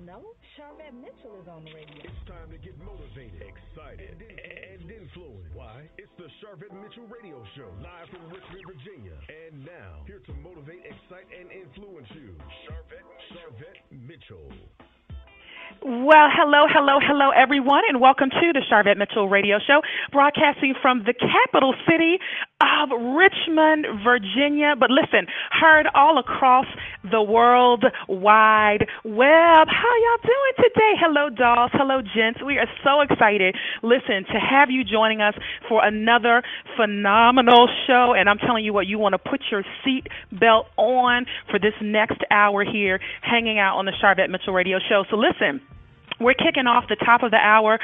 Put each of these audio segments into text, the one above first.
know? Charvette Mitchell is on the radio. It's time to get motivated, excited, and influenced. Why? It's the Charvette Mitchell Radio Show, live from Richmond, Virginia. And now, here to motivate, excite, and influence you, Charvette Mitchell. Well, hello, everyone, and welcome to the Charvette Mitchell Radio Show, broadcasting from the capital city of Richmond, Virginia. But listen, heard all across the world wide web. How y'all doing today? Hello, dolls. Hello, gents. We are so excited, listen, to have you joining us for another phenomenal show. And I'm telling you what, you want to put your seat belt on for this next hour here, hanging out on the Charvette Mitchell Radio Show. So listen, we're kicking off the top of the hour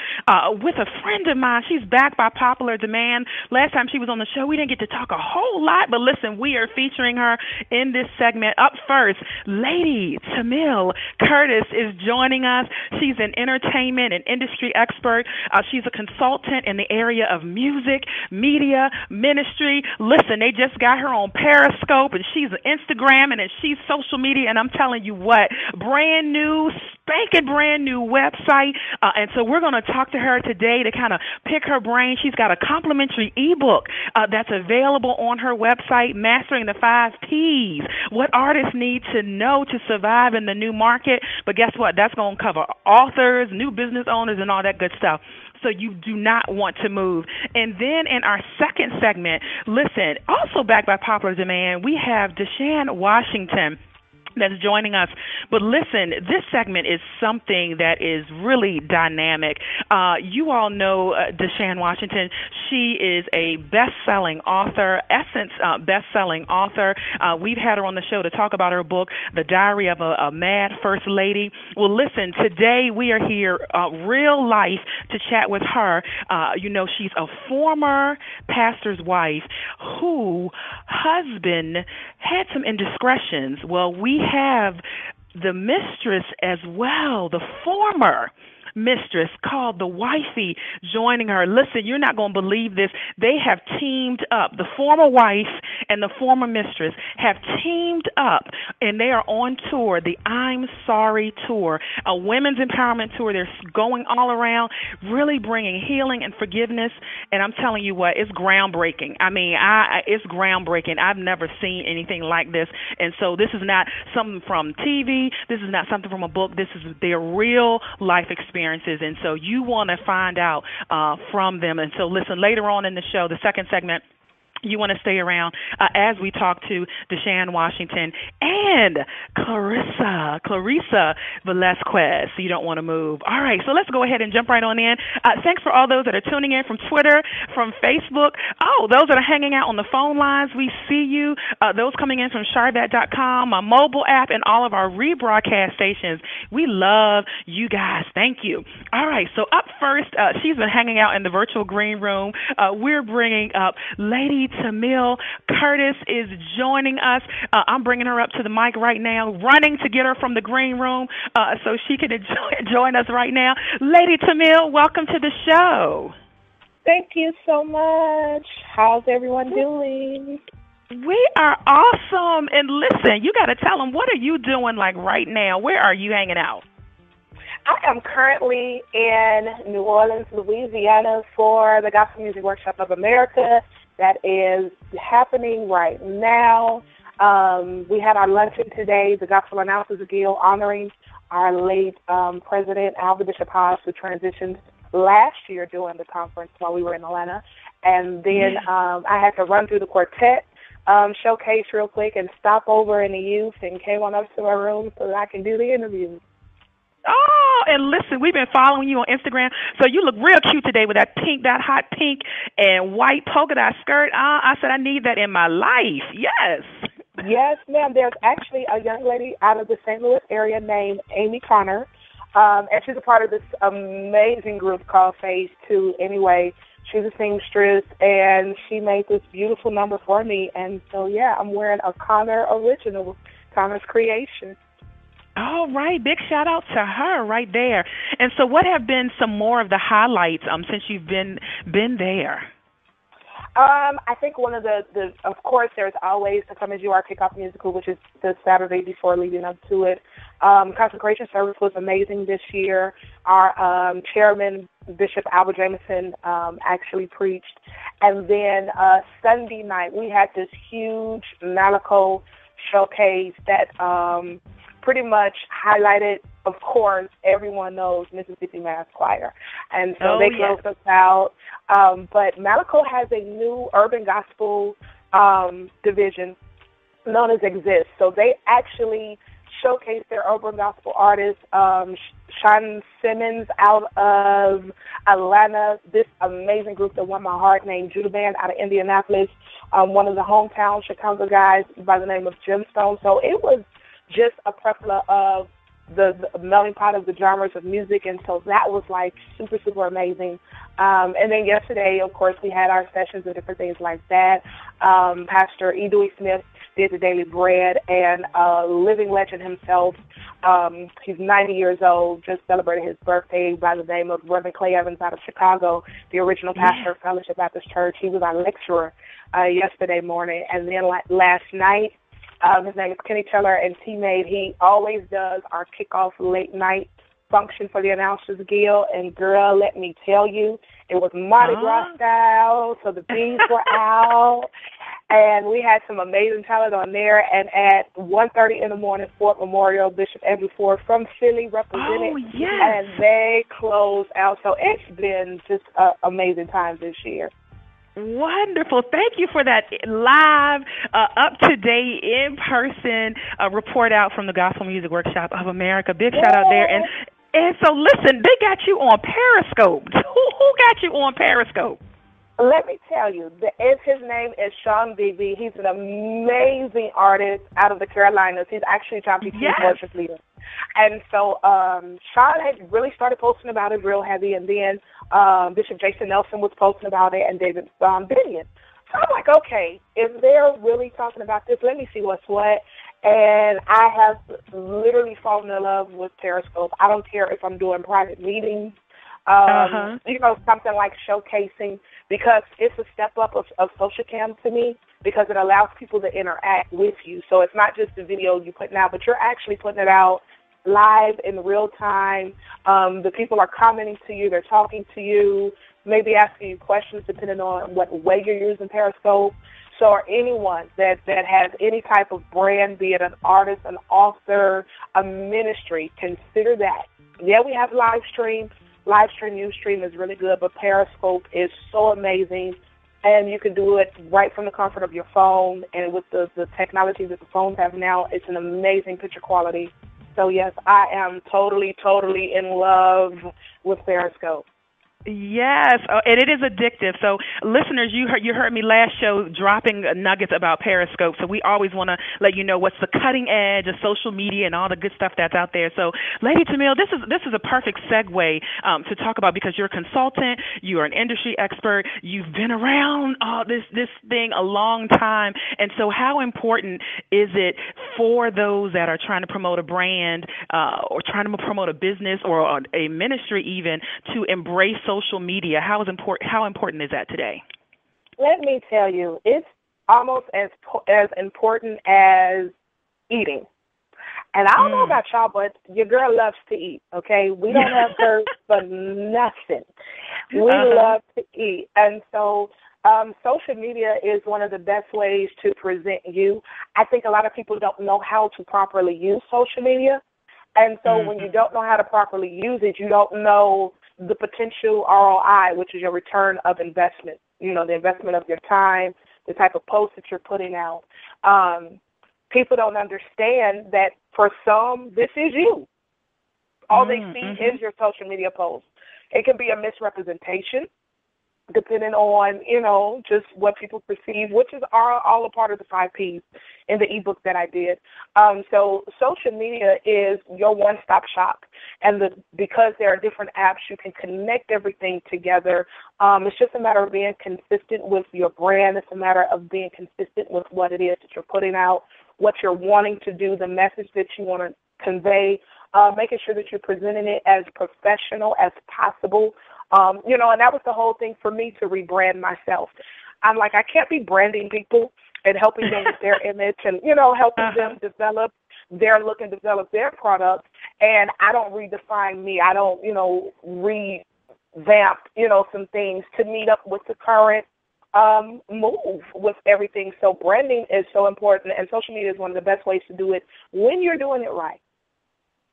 with a friend of mine. She's back by popular demand. Last time she was on the show, we didn't get to talk a whole lot, but listen, we are featuring her in this segment. Up first, Lady Tamil Curtis is joining us. She's an entertainment and industry expert. She's a consultant in the area of music, media, ministry. Listen, they just got her on Periscope, and she's an Instagram, and she's social media, and I'm telling you what, brand new, spanking brand new website, and so we're going to talk to her today to kind of pick her brain. She's got a complimentary ebook that's available on her website, Mastering the 5 Ps, what artists need to know to survive in the new market. But guess what? That's going to cover authors, new business owners, and all that good stuff. So you do not want to move. And then in our second segment, listen, also backed by popular demand, we have Deshaun Washington that's joining us. But listen, this segment is something that is really dynamic. You all know Deshaun Washington. She is a best-selling author, Essence best-selling author. We've had her on the show to talk about her book, The Diary of a Mad First Lady. Well, listen, today we are here, real life, to chat with her. She's a former pastor's wife whose husband had some indiscretions. Well, we have the mistress as well, the former mistress called the Wifey joining her. Listen, you're not going to believe this. They have teamed up. The former wife and the former mistress have teamed up, and they are on tour, the I'm Sorry Tour, a women's empowerment tour. They're going all around, really bringing healing and forgiveness, and I'm telling you what, it's groundbreaking. I mean, it's groundbreaking. I've never seen anything like this, and so this is not something from TV. This is not something from a book. This is their real life experience. And so you want to find out from them. And so listen, later on in the show, the second segment, you want to stay around as we talk to Deshaun Washington and Clarissa Velasquez. So you don't want to move. All right, so let's go ahead and jump right on in. Thanks for all those that are tuning in from Twitter, from Facebook. Oh, those that are hanging out on the phone lines, we see you. Those coming in from Charvette.com, my mobile app, and all of our rebroadcast stations. We love you guys. Thank you. All right, so up first, she's been hanging out in the virtual green room. We're bringing up Lady Tamil Curtis is joining us. I'm bringing her up to the mic right now, running to get her from the green room so she can join us right now. Lady Tamil, welcome to the show. Thank you so much. How's everyone doing? We are awesome. And listen, you got to tell them, what are you doing like right now? Where are you hanging out? I am currently in New Orleans, Louisiana for the Gospel Music Workshop of America. That is happening right now. We had our luncheon today, the Gospel Announcers Guild, honoring our late President, Alvin Bishop Hodge, who transitioned last year during the conference while we were in Atlanta. And then I had to run through the quartet showcase real quick and stop over in the youth and came on up to my room so that I can do the interview. Oh, and listen, we've been following you on Instagram, so you look real cute today with that hot pink and white polka dot skirt. I said I need that in my life. Yes. Yes, ma'am. There's actually a young lady out of the St. Louis area named Amy Connor, and she's a part of this amazing group called Phase 2. Anyway, she's a seamstress, and she made this beautiful number for me. And so, yeah, I'm wearing a Connor original, Connor's creation. All right, big shout out to her right there. And so, what have been some more of the highlights since you've been there? I think one of the of course, there's always the Come As You Are Kickoff Musical, which is the Saturday before leading up to it. Consecration service was amazing this year. Our chairman, Bishop Albert Jameson, actually preached. And then Sunday night, we had this huge Malaco showcase that pretty much highlighted, of course, everyone knows Mississippi Mass Choir. And so they closed us out. But Malaco has a new urban gospel division known as Exist. So they actually showcase their urban gospel artists. Sean Simmons out of Atlanta, this amazing group that won my heart named Judah Band out of Indianapolis, one of the hometown Chicago guys by the name of Gemstone. So it was just a plethora of the melting pot of the genres of music, and so that was like super, super amazing. And then yesterday, of course, we had our sessions and different things like that. Pastor E. Dewey Smith did the Daily Bread, and living legend himself, he's 90 years old, just celebrated his birthday by the name of Reverend Clay Evans out of Chicago, the original pastor of Fellowship Baptist Church. He was our lecturer yesterday morning. And then last night, his name is Kenny Teller, and T-Made, he always does our kickoff late night function for the Announcers Guild. And girl, let me tell you, it was Mardi Gras style, so the bees were out. And we had some amazing talent on there. And at 1:30 in the morning, Fort Memorial, Bishop Andrew Ford from Philly represented. Oh, yes. And they closed out. So it's been just an amazing time this year. Wonderful. Thank you for that live, up-to-date, in-person report out from the Gospel Music Workshop of America. Big shout out there. And so, listen, they got you on Periscope. Who got you on Periscope? Let me tell you, his name is Sean Beebe. He's an amazing artist out of the Carolinas. He's actually John P. King's worship leader. And so Sean had really started posting about it real heavy, and then Bishop Jason Nelson was posting about it, and David Binion. So I'm like, okay, if they're really talking about this, let me see what's what. And I have literally fallen in love with Periscope. I don't care if I'm doing private meetings, something like showcasing, because it's a step up of social cam to me, because it allows people to interact with you. So it's not just the video you're putting out, but you're actually putting it out live in real time. The people are commenting to you, they're talking to you, maybe asking you questions depending on what way you're using Periscope. So anyone that has any type of brand, be it an artist, an author, a ministry, consider that. Yeah, we have live stream. Live stream, Ustream is really good, but Periscope is so amazing, and you can do it right from the comfort of your phone. And with the technology that the phones have now, it's an amazing picture quality. So, yes, I am totally, totally in love with Periscope. Yes, and it is addictive. So, listeners, you heard me last show dropping nuggets about Periscope. So we always want to let you know what's the cutting edge of social media and all the good stuff that's out there. So, Lady Tamil, this is a perfect segue to talk about, because you're a consultant, you are an industry expert, you've been around this thing a long time, and so how important is it for those that are trying to promote a brand or trying to promote a business or a ministry even to embrace social media? How important is that today? Let me tell you, it's almost as important as eating. And I don't know about y'all, but your girl loves to eat, okay? We don't have thirst for nothing. We love to eat. And so social media is one of the best ways to present you. I think a lot of people don't know how to properly use social media. And so when you don't know how to properly use it, you don't know the potential ROI, which is your return of investment, the investment of your time, the type of posts that you're putting out. People don't understand that for some, this is you. All they see is your social media post. It can be a misrepresentation, depending on, just what people perceive, which is all a part of the 5 Ps in the ebook that I did. So social media is your one-stop shop. And because there are different apps, you can connect everything together. It's just a matter of being consistent with your brand. It's a matter of being consistent with what it is that you're putting out, what you're wanting to do, the message that you want to convey, making sure that you're presenting it as professional as possible. And that was the whole thing for me to rebrand myself. I'm like, I can't be branding people and helping them with their image and, helping them develop they're looking to develop their product, and I don't redefine me. I don't, revamp, some things to meet up with the current move with everything. So branding is so important, and social media is one of the best ways to do it when you're doing it right.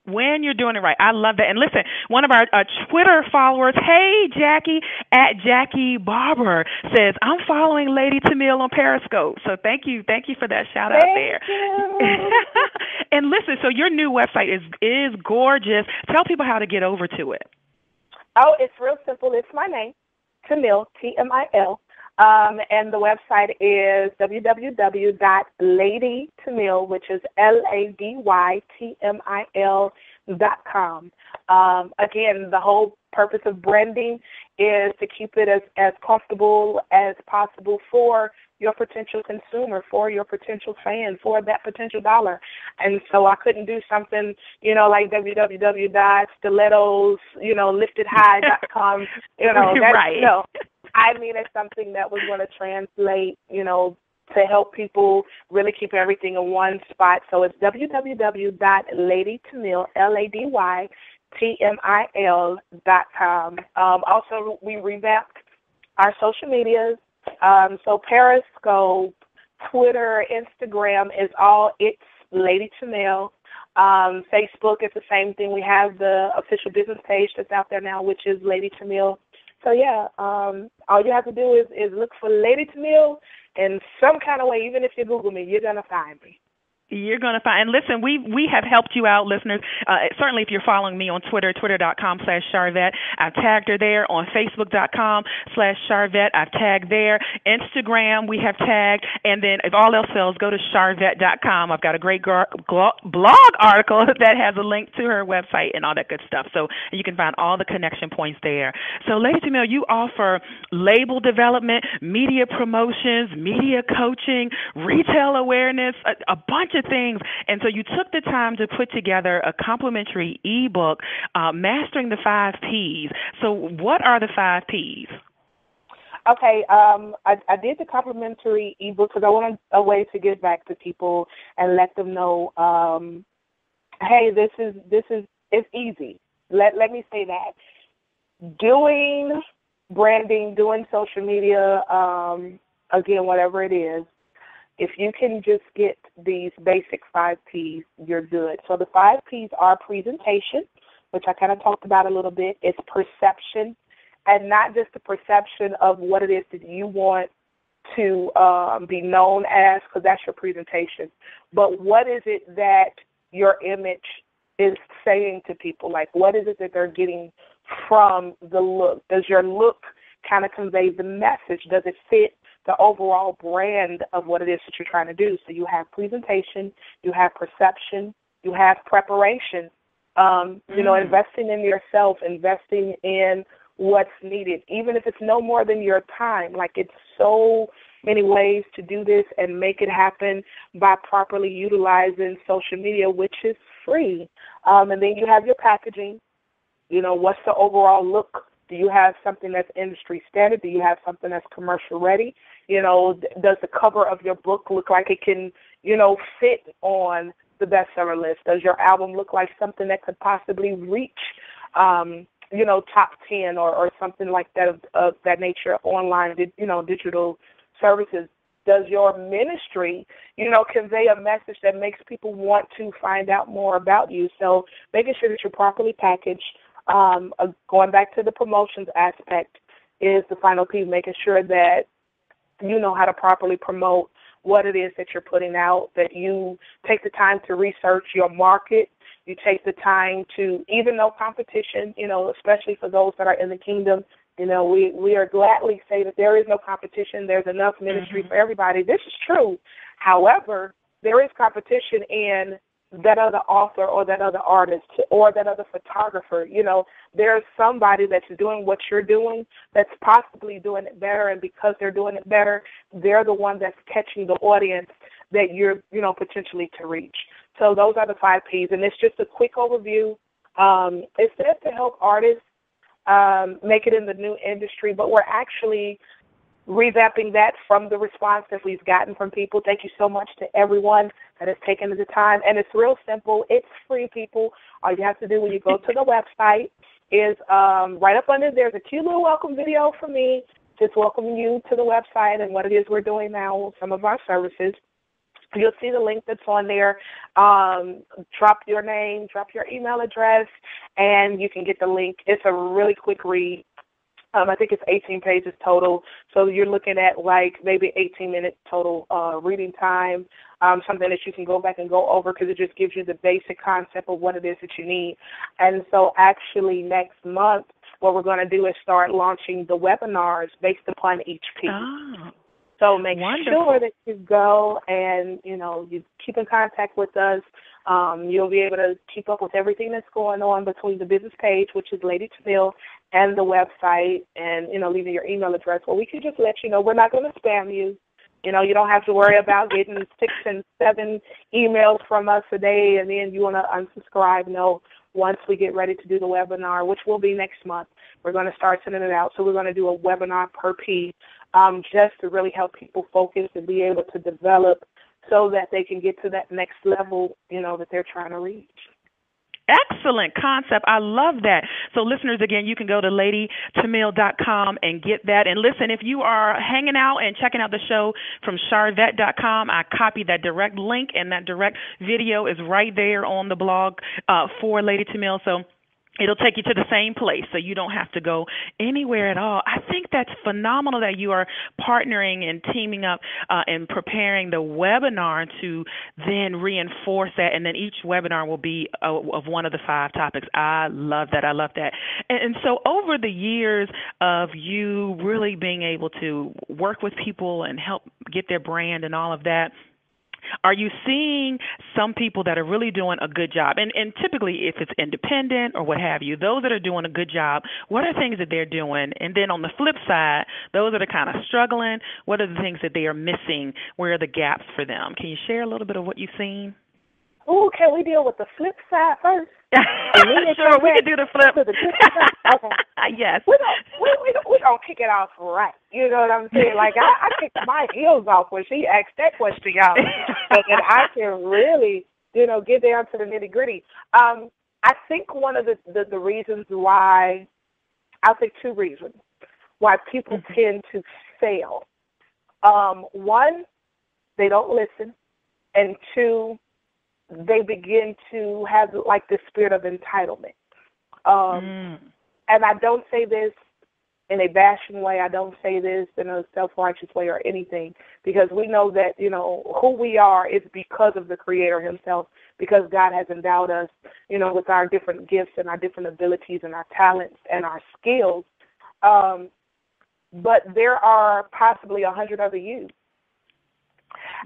When you're doing it right. I love that. And listen, one of our Twitter followers, hey, Jackie, at Jackie Barber, says, I'm following Lady Tamil on Periscope. So thank you for that shout out there. And listen, so your new website is gorgeous. Tell people how to get over to it. Oh, it's real simple. It's my name, Tamil, T-M-I-L. And the website is www.ladytamil, which is LADYTMIL.com. Again, the whole purpose of branding is to keep it as comfortable as possible for your potential consumer, for your potential fan, for that potential dollar. And so I couldn't do something, like www.stilettos, liftedhigh.com, right. No. I needed something that was going to translate, to help people really keep everything in one spot. So it's www.ladytamil, LADYTMIL.com. Also, we revamped our social medias. So Periscope, Twitter, Instagram is all it's Lady Tamil. Facebook is the same thing. We have the official business page that's out there now, which is Lady Tamil. So, yeah, all you have to do is look for Lady Tamil in some kind of way. Even if you Google me, you're going to find me. You're going to find, and listen, we have helped you out, listeners. Certainly if you're following me on Twitter, twitter.com/Charvette. I've tagged her there. On Facebook.com/Charvette. I've tagged there. Instagram, we have tagged. And then if all else fails, go to Charvette.com. I've got a great blog article that has a link to her website and all that good stuff. So you can find all the connection points there. So, Lady Tamil, you offer label development, media promotions, media coaching, retail awareness, a bunch of things. And so you took the time to put together a complimentary ebook, Mastering the 5 Ps. So what are the 5 Ps? Okay, I did the complimentary ebook because I wanted a way to give back to people and let them know, hey, this is it's easy. Let me say that. Doing branding, doing social media, again, whatever it is, if you can just get these basic 5 Ps, you're good. So the 5 Ps are presentation, which I kind of talked about a little bit. It's perception, and not just the perception of what it is that you want to be known as, because that's your presentation, but what is it that your image is saying to people? Like, what is it that they're getting from the look? Does your look kind of convey the message? Does it fit the overall brand of what it is that you're trying to do? So you have presentation, you have perception, you have preparation, investing in yourself, investing in what's needed, even if it's no more than your time. Like, it's so many ways to do this and make it happen by properly utilizing social media, which is free. And then you have your packaging. What's the overall look? Do you have something that's industry standard? Do you have something that's commercial ready? Does the cover of your book look like it can, fit on the bestseller list? Does your album look like something that could possibly reach, top 10 or something like that of that nature online, digital services? Does your ministry, convey a message that makes people want to find out more about you? So making sure that you're properly packaged. Going back to the promotions aspect is the final piece, making sure that you know how to properly promote what it is that you're putting out, that you take the time to research your market, you take the time to, even though competition, especially for those that are in the kingdom, we are gladly say that there is no competition. There's enough ministry for everybody. This is true. However, there is competition in that other author or that other artist or that other photographer. There's somebody that's doing what you're doing that's possibly doing it better, and because they're doing it better, they're the one that's catching the audience that you're, potentially to reach. So those are the 5 Ps, and it's just a quick overview. It's there to help artists make it in the new industry, but we're actually revamping that from the response that we've gotten from people. Thank you so much to everyone that has taken the time. And it's real simple. It's free, people. All you have to do when you go to the website is right up under there's a cute little welcome video for me, just welcoming you to the website and what it is we're doing now, some of our services. You'll see the link that's on there. Drop your name, drop your email address, and you can get the link. It's a really quick read. I think it's 18 pages total, so you're looking at like maybe 18 minutes total reading time, something that you can go back and go over because it just gives you the basic concept of what it is that you need. And so actually next month, what we're going to do is start launching the webinars based upon each piece. Oh. So make Wonderful. sure that you go and, you keep in contact with us. You'll be able to keep up with everything that's going on between the business page, which is Lady Tamil, and the website, and, leaving your email address. Well, we can just let you know we're not going to spam you. You don't have to worry about getting 6 and 7 emails from us a day and then you want to unsubscribe. No, once we get ready to do the webinar, which will be next month, we're going to start sending it out. So we're going to do a webinar per piece just to really help people focus and be able to develop so that they can get to that next level, that they're trying to reach. Excellent concept. I love that. So listeners, again, you can go to ladytamil.com and get that. And listen, if you are hanging out and checking out the show from charvette.com, I copied that direct link, and that direct video is right there on the blog for Lady Tamil. So it'll take you to the same place, so you don't have to go anywhere at all. I think that's phenomenal that you are partnering and teaming up and preparing the webinar to then reinforce that, and then each webinar will be of one of the 5 topics. I love that. I love that. And so over the years of you really being able to work with people and help get their brand and all of that, are you seeing some people that are really doing a good job? And typically, if it's independent or what have you, those that are doing a good job, what are things that they're doing? And then on the flip side, those that are kind of struggling, what are the things that they are missing? Where are the gaps for them? Can you share a little bit of what you've seen? Oh, can we deal with the flip side first? Sure, we can do the flip. Okay. Yes. We don't kick it off right. You know what I'm saying? Like, I kicked my heels off when she asked that question, y'all. So that I can really, get down to the nitty-gritty. I think one of the reasons why, I'll say 2 reasons why people tend to fail. One, they don't listen. And 2, they begin to have, like, this spirit of entitlement. And I don't say this in a bashing way. I don't say this in a self-righteous way or anything, because we know that, who we are is because of the Creator himself, because God has endowed us, with our different gifts and our different abilities and our talents and our skills. But there are possibly 100 other you.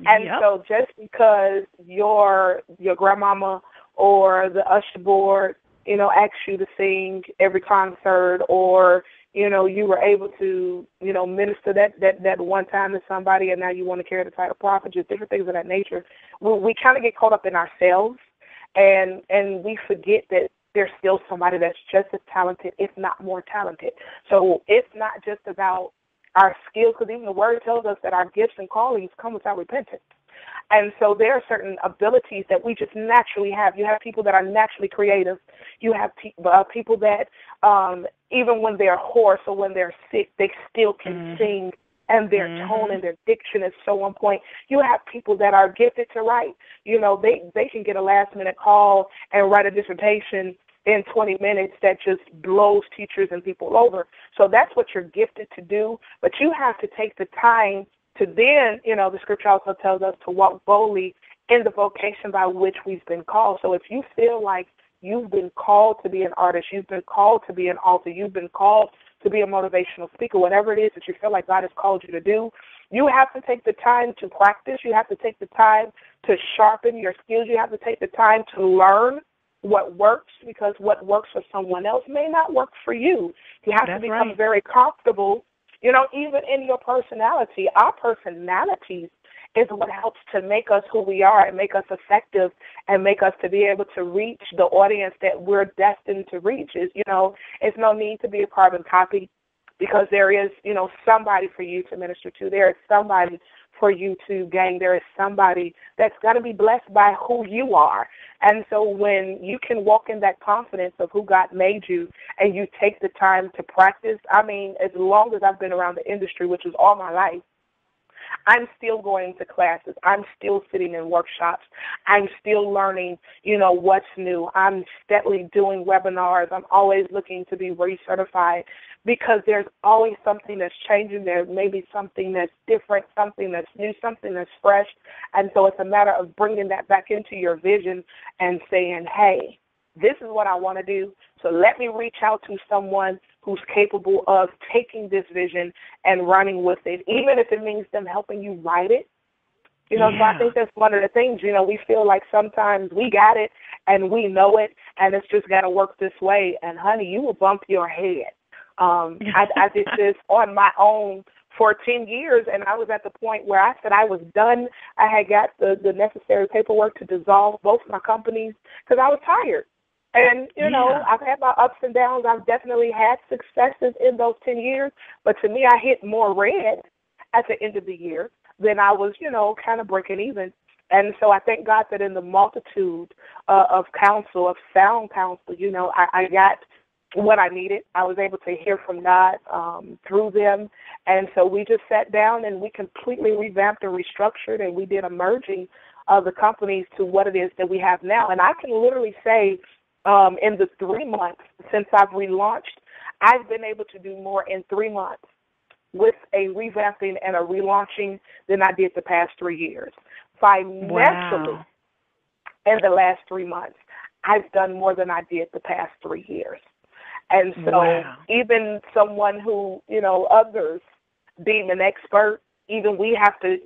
And so just because your grandmama or the usher board, asked you to sing every concert, or, you were able to, minister that one time to somebody, and now you want to carry the title prophet, just different things of that nature. We kind of get caught up in ourselves, and we forget that there's still somebody that's just as talented, if not more talented. So it's not just about our skills, because even the word tells us that our gifts and callings come without repentance. And so there are certain abilities that we just naturally have. You have people that are naturally creative. You have people that even when they're hoarse or when they're sick, they still can sing, and their tone and their diction is so on point. You have people that are gifted to write. They can get a last-minute call and write a dissertation in 20 minutes that just blows teachers and people over. So that's what you're gifted to do, but you have to take the time to then, the scripture also tells us to walk boldly in the vocation by which we've been called. So if you feel like you've been called to be an artist, you've been called to be an author, you've been called to be a motivational speaker, whatever it is that you feel like God has called you to do, you have to take the time to practice. You have to take the time to sharpen your skills. You have to take the time to learn what works, because what works for someone else may not work for you. You have to become very comfortable, even in your personality. Our personalities is what helps to make us who we are and make us effective and make us to be able to reach the audience that we're destined to reach. It's no need to be a carbon copy. because there is, somebody for you to minister to. There is somebody for you to gain. There is somebody that's going to be blessed by who you are. And so when you can walk in that confidence of who God made you and you take the time to practice, as long as I've been around the industry, which is all my life, I'm still going to classes. I'm still sitting in workshops. I'm still learning, what's new. I'm steadily doing webinars. I'm always looking to be recertified because there's always something that's changing. There may be something that's different, something that's new, something that's fresh. And so it's a matter of bringing that back into your vision and saying, hey, this is what I want to do, so let me reach out to someone who's capable of taking this vision and running with it, even if it means them helping you write it. So I think that's one of the things, we feel like sometimes we got it and we know it and it's just got to work this way. And, honey, you will bump your head. I did this on my own for 10 years, and I was at the point where I said I was done. I had got the necessary paperwork to dissolve both my companies because I was tired. And, I've had my ups and downs. I've definitely had successes in those 10 years. But to me, I hit more red at the end of the year than I was, kind of breaking even. And so I thank God that in the multitude of counsel, of sound counsel, I got what I needed. I was able to hear from God through them. And so we just sat down and we completely revamped and restructured, and we did a merging of the companies to what it is that we have now. And I can literally say, in the 3 months since I've relaunched, I've been able to do more in 3 months with a revamping and a relaunching than I did the past 3 years. Financially, in the last 3 months, I've done more than I did the past 3 years. And so even someone who, others deem an expert, even we have to,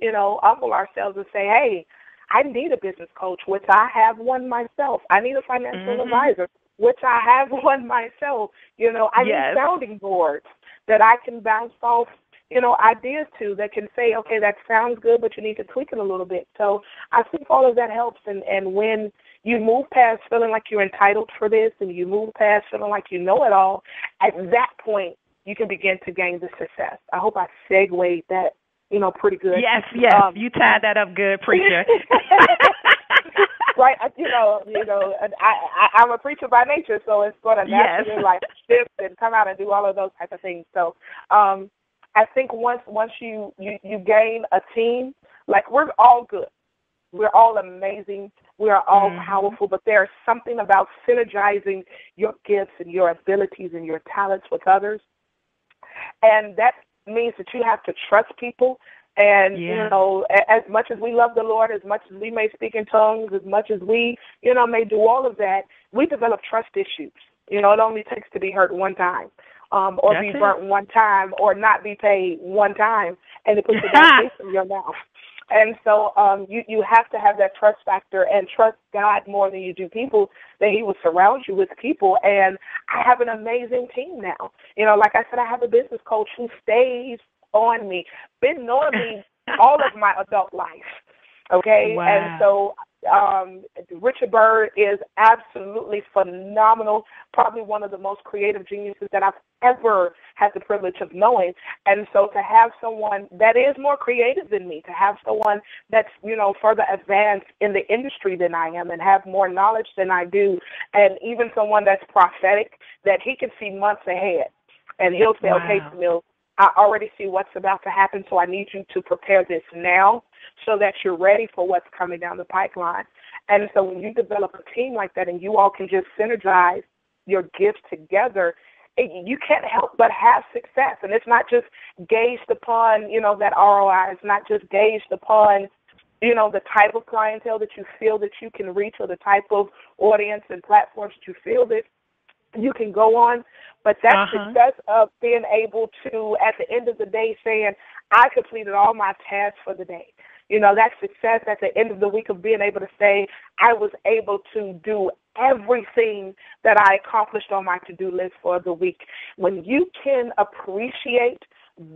humble ourselves and say, hey, I need a business coach, which I have one myself. I need a financial advisor, which I have one myself. I need sounding boards that I can bounce off, ideas to that can say, okay, that sounds good, but you need to tweak it a little bit. So I think all of that helps. And when you move past feeling like you're entitled for this and you move past feeling like you know it all, at that point, you can begin to gain the success. I hope I segued that pretty good. Yes, you tied that up good, preacher. Right, I'm a preacher by nature, so it's going to naturally shift and come out and do all of those type of things. So, I think once you gain a team, like we're all good, we're all amazing, we are all powerful, but there's something about synergizing your gifts and your abilities and your talents with others, and that means that you have to trust people. And, as much as we love the Lord, as much as we may speak in tongues, as much as we, may do all of that, we develop trust issues. It only takes to be hurt one time, or be burnt one time, or not be paid one time, and it puts a bad taste in your mouth. And so you have to have that trust factor and trust God more than you do people, that he will surround you with people. And I have an amazing team now. Like I said, I have a business coach who stays on me, been knowing me all of my adult life. Okay? Wow. And so Richard Bird is absolutely phenomenal, probably one of the most creative geniuses that I've ever had the privilege of knowing. And so to have someone that is more creative than me, to have someone that's, further advanced in the industry than I am and have more knowledge than I do, and even someone that's prophetic, that he can see months ahead. And he'll say, okay, Camille, I already see what's about to happen, so I need you to prepare this now so that you're ready for what's coming down the pipeline. And so when you develop a team like that and you all can just synergize your gifts together, you can't help but have success. And it's not just gauged upon, that ROI. It's not just gauged upon, the type of clientele that you feel that you can reach, or the type of audience and platforms that you feel that you can go on. But that success of being able to, at the end of the day, saying, I completed all my tasks for the day. That success at the end of the week of being able to say, I was able to do everything that I accomplished on my to-do list for the week. When you can appreciate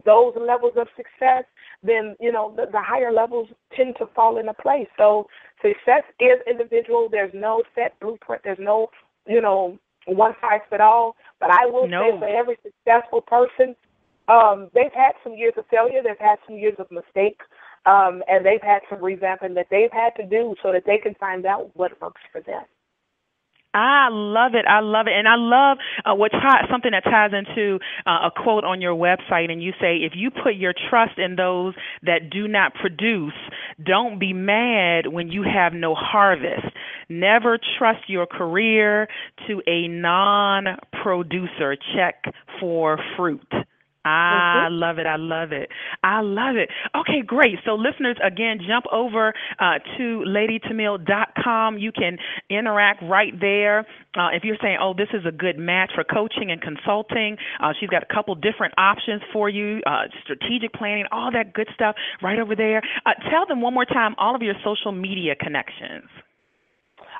those levels of success, then, the higher levels tend to fall into place. So success is individual. There's no set blueprint. There's no, one size fit all. But I will say for every successful person, They've had some years of failure. They've had some years of mistakes. And they've had some revamping that they've had to do so that they can find out what works for them. I love it. I love it. And I love something that ties into a quote on your website. And you say, if you put your trust in those that do not produce, don't be mad when you have no harvest. Never trust your career to a non-producer. Check for fruit. I love it. I love it. I love it. Okay, great. So listeners, again, jump over to ladytamil.com. You can interact right there. If you're saying, oh, this is a good match for coaching and consulting, she's got a couple different options for you, strategic planning, all that good stuff right over there. Tell them one more time all of your social media connections.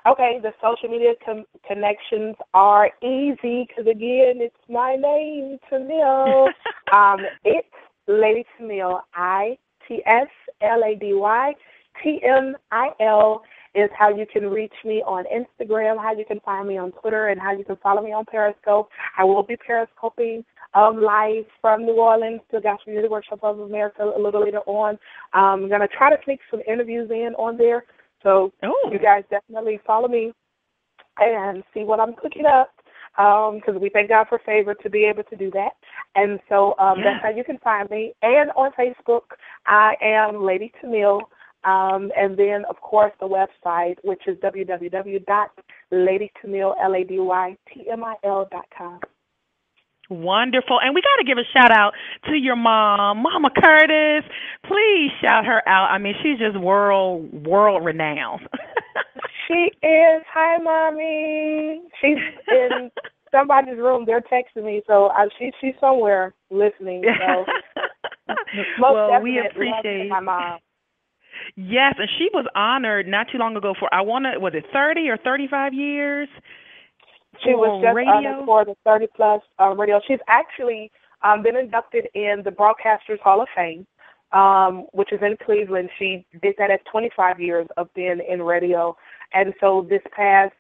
Okay, the social media connections are easy because, again, it's my name, Tamil. It's Lady Tamil, ITSLADYTMIL is how you can reach me on Instagram, how you can find me on Twitter, and how you can follow me on Periscope. I will be Periscoping live from New Orleans to Gospel Music Workshop of America a little later on. I'm going to try to sneak some interviews in on there. So you guys definitely follow me and see what I'm cooking up because we thank God for favor to be able to do that. And so that's how you can find me. And on Facebook, I am Lady Tamil. And then, of course, the website, which is www.ladytamil.com. Wonderful. And we got to give a shout out to your mom, Mama Curtis. Please shout her out. I mean, she's just world renowned. She is. Hi, Mommy. She's in somebody's room. They're texting me, so she's somewhere listening. So well, we appreciate my mom. Yes, and she was honored not too long ago for, was it 30 or 35 years? She was just honored for the 30-plus radio. She's actually been inducted in the Broadcasters Hall of Fame, which is in Cleveland. She did that at 25 years of being in radio. And so this past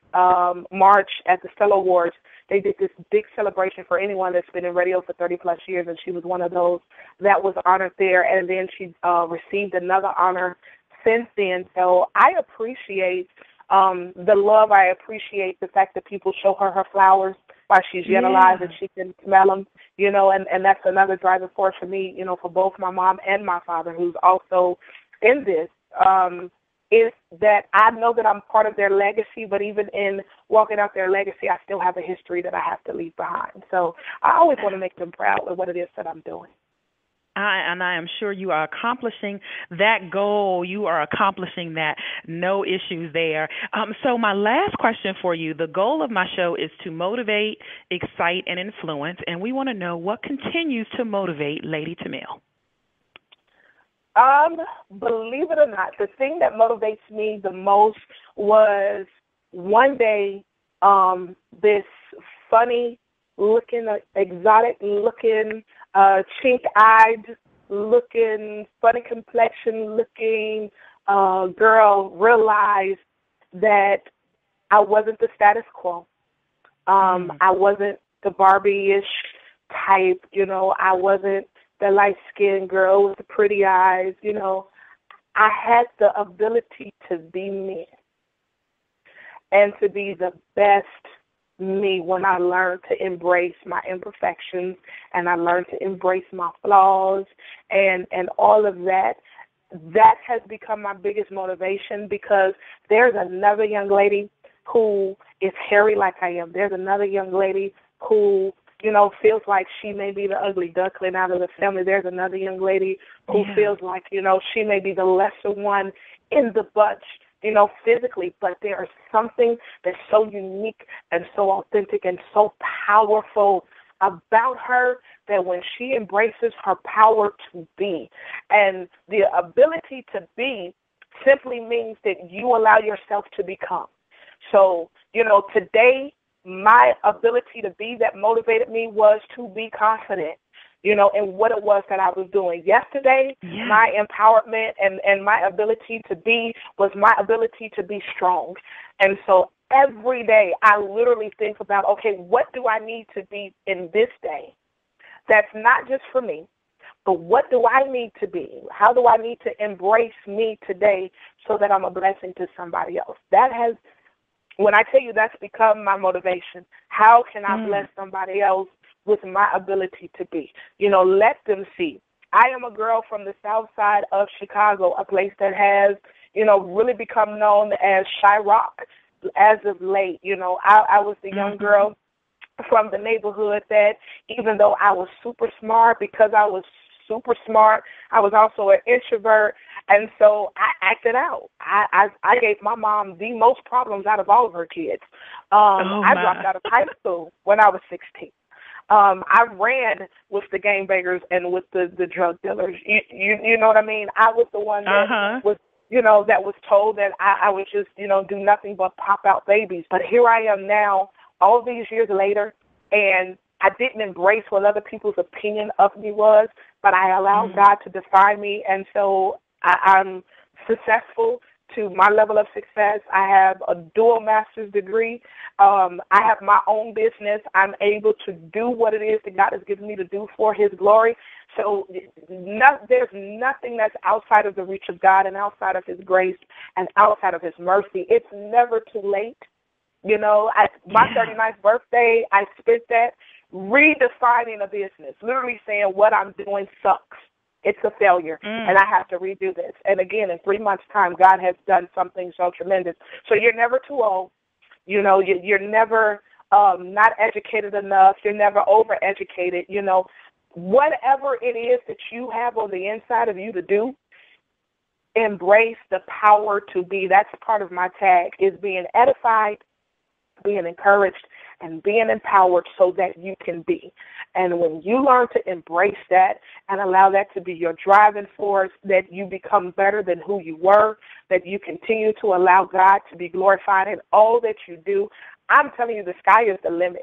March at the Stellar Awards, they did this big celebration for anyone that's been in radio for 30-plus years, and she was one of those that was honored there. And then she received another honor since then. So I appreciate the love. I appreciate the fact that people show her flowers while she's yet alive and she can smell them, and that's another driving force for me, for both my mom and my father, who's also in this, is that I know that I'm part of their legacy, but even in walking out their legacy, I still have a history that I have to leave behind. So I always want to make them proud with what it is that I'm doing. And I am sure you are accomplishing that goal. You are accomplishing that. No issues there. So my last question for you, the goal of my show is to motivate, excite, and influence. And we want to know what continues to motivate Lady Tamil. Believe it or not, the thing that motivates me the most was one day this funny-looking, exotic-looking, chink-eyed looking, funny complexion looking girl realized that I wasn't the status quo. I wasn't the Barbie-ish type, I wasn't the light-skinned girl with the pretty eyes, I had the ability to be me and to be the best me when I learned to embrace my imperfections and I learned to embrace my flaws and all of that. That has become my biggest motivation because there's another young lady who is hairy like I am. There's another young lady who, feels like she may be the ugly duckling out of the family. There's another young lady who feels like, she may be the lesser one in the bunch, physically, but there is something that's so unique and so authentic and so powerful about her that when she embraces her power to be, and the ability to be simply means that you allow yourself to become. So, today, my ability to be that motivated me was to be confident, in what it was that I was doing. Yesterday, my empowerment and my ability to be was my ability to be strong. And so every day I literally think about, okay, what do I need to be in this day that's not just for me, but what do I need to be? How do I need to embrace me today so that I'm a blessing to somebody else? That has, when I tell you that's become my motivation, how can I bless somebody else with my ability to be? Let them see. I am a girl from the south side of Chicago, a place that has, really become known as Chirac as of late. I was the young girl from the neighborhood that even though I was super smart, because I was super smart, I was also an introvert, and so I acted out. I gave my mom the most problems out of all of her kids. I dropped out of high school when I was 16. I ran with the gangbangers and with the drug dealers. You know what I mean? I was the one that was, that was told that I would just, do nothing but pop out babies. But here I am now, all these years later, and I didn't embrace what other people's opinion of me was, but I allowed God to define me, and so I'm successful to my level of success. I have a dual master's degree. I have my own business. I'm able to do what it is that God has given me to do for his glory. So there's nothing that's outside of the reach of God and outside of his grace and outside of his mercy. It's never too late. My 39th birthday, I spent that redefining a business, literally saying what I'm doing sucks. It's a failure, and I have to redo this. And again, in 3 months' time, God has done something so tremendous. So you're never too old. You're never not educated enough. You're never overeducated. Whatever it is that you have on the inside of you to do, embrace the power to be. That's part of my tag, is being edified, being encouraged, and being empowered so that you can be. And when you learn to embrace that and allow that to be your driving force, that you become better than who you were, that you continue to allow God to be glorified in all that you do, I'm telling you, the sky is the limit.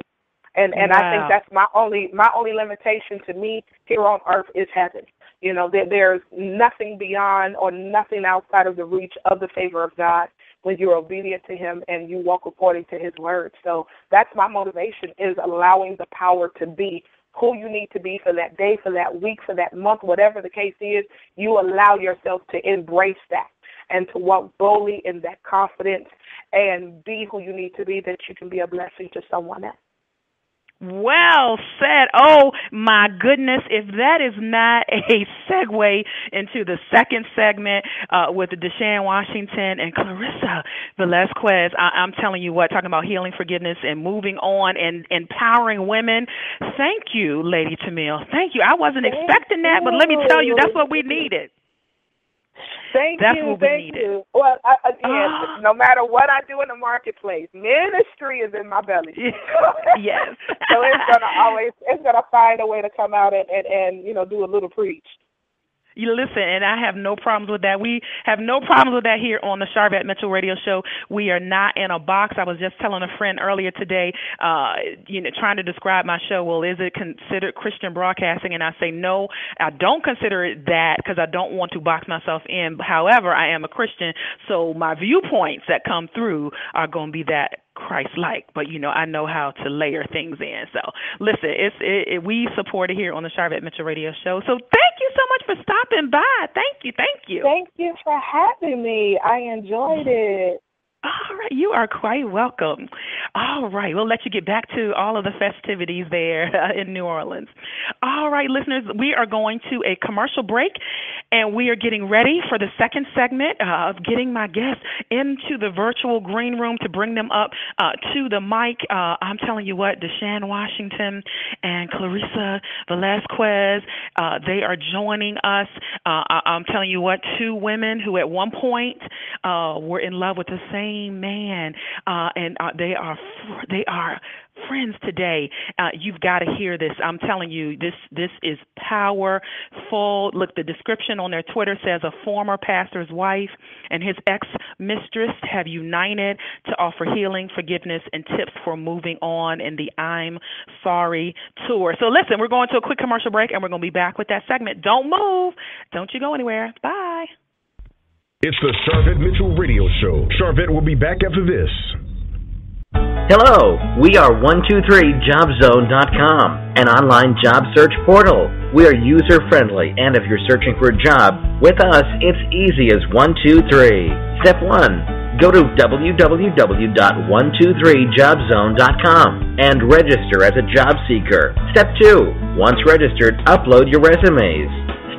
And I think that's my only limitation to me here on earth is heaven. There's nothing beyond or nothing outside of the reach of the favor of God when you're obedient to him and you walk according to his word. So that's my motivation, is allowing the power to be who you need to be for that day, for that week, for that month, whatever the case is. You allow yourself to embrace that and to walk boldly in that confidence and be who you need to be, that you can be a blessing to someone else. Well said. Oh, my goodness. If that is not a segue into the second segment with Deshaun Washington and Clarissa Velasquez, I'm telling you what, talking about healing, forgiveness, and moving on and empowering women. Thank you, Lady Tamil. Thank you. I wasn't expecting that, but let me tell you, that's what we needed. Thank you. Well, again, no matter what I do in the marketplace, ministry is in my belly. Yes. So it's gonna find a way to come out and do a little preach. You listen, and I have no problems with that. We have no problems with that here on the Charvette Mitchell Radio Show. We are not in a box. I was just telling a friend earlier today, trying to describe my show. Well, is it considered Christian broadcasting? And I say, no, I don't consider it that, because I don't want to box myself in. However, I am a Christian, so my viewpoints that come through are going to be that Christ-like, but I know how to layer things in. So listen, we support it here on the Charvette Mitchell Radio Show. So thank you so much for stopping by. Thank you. Thank you for having me. I enjoyed it. All right, you are quite welcome. All right, we'll let you get back to all of the festivities there in New Orleans. All right, listeners, we are going to a commercial break, and we are getting ready for the second segment of getting my guests into the virtual green room to bring them up to the mic. I'm telling you what, Deshaun Washington and Clarissa Velasquez, they are joining us. I'm telling you what, two women who at one point were in love with the same man, and they are friends today. You've got to hear this. I'm telling you, this is powerful. Look, the description on their Twitter says a former pastor's wife and his ex-mistress have united to offer healing, forgiveness, and tips for moving on in the I'm Sorry tour. So listen, we're going to a quick commercial break, and we're going to be back with that segment. Don't move. Don't you go anywhere. Bye. It's the Charvette Mitchell Radio Show. Charvette will be back after this. Hello, we are 123jobzone.com, an online job search portal. We are user-friendly, and if you're searching for a job, with us, it's easy as 1, 2, 3. Step 1, go to www.123jobzone.com and register as a job seeker. Step 2, once registered, upload your resumes.